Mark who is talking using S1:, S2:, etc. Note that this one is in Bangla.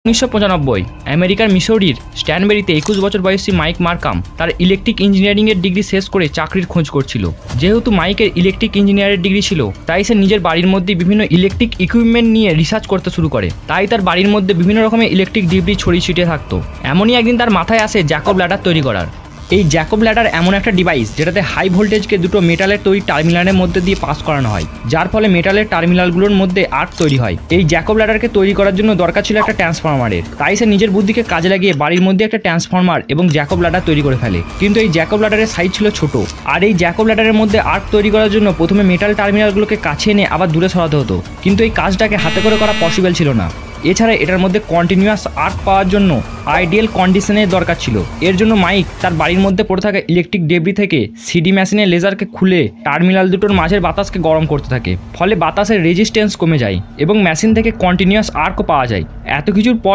S1: 1995 আমেরিকার মিসৌরির স্ট্যানবেরিতে 21 বছর বয়সী মাইক মার্কাম তার ইলেকট্রিক ইঞ্জিনিয়ারিংয়ের ডিগ্রি শেষ করে চাকরির খোঁজ করছিল। যেহেতু মাইকের ইলেকট্রিক ইঞ্জিনিয়ারের ডিগ্রি ছিল, তাই সে নিজের বাড়ির মধ্যে বিভিন্ন ইলেকট্রিক ইকুইপমেন্ট নিয়ে রিসার্চ করতে শুরু করে। তাই তার বাড়ির মধ্যে বিভিন্ন রকমের ইলেকট্রিক ডিব্রি ছড়িয়ে ছিটিয়ে থাকতো। এমনই একদিন তার মাথায় আসে জ্যাকব ল্যাডার তৈরি করার। এই জ্যাকব ল্যাডার এমন একটা ডিভাইস যেটাতে হাই ভোল্টেজকে দুটো মেটালের তৈরি টার্মিনালের মধ্যে দিয়ে পাস করানো হয়, যার ফলে মেটালের টার্মিনালগুলোর মধ্যে আর্ক তৈরি হয়। এই জ্যাকব ল্যাডারকে তৈরি করার জন্য দরকার ছিল একটা ট্রান্সফরমারের। তাই সে নিজের বুদ্ধিকে কাজে লাগিয়ে বাড়ির মধ্যে একটা ট্রান্সফরমার এবং জ্যাকব ল্যাডার তৈরি করে ফেলে। কিন্তু এই জ্যাকব ল্যাডারের সাইজ ছিল ছোট, আর এই জ্যাকব ল্যাডারের মধ্যে আর্ক তৈরি করার জন্য প্রথমে মেটাল টার্মিনালগুলোকে কাছে এনে আবার দূরে সরাতে হতো। কিন্তু এই কাজটাকে হাতে করে করা পসিবল ছিল না। এছাড়া এটার মধ্যে কন্টিনিউয়াস আর্ক পাওয়ার জন্য আইডিয়াল কন্ডিশনের দরকার ছিল। এর জন্য মাইক তার বাড়ির মধ্যে পড়ে থাকা ইলেকট্রিক ডেব্রি থেকে সিডি মেশিনের লেজারকে খুলে টার্মিনাল দুটোর মাঝের বাতাসকে গরম করতে থাকে। ফলে বাতাসের রেজিস্ট্যান্স কমে যায় এবং মেশিন থেকে কন্টিনিউয়াস আর্কও পাওয়া যায়। এত কিছুর পর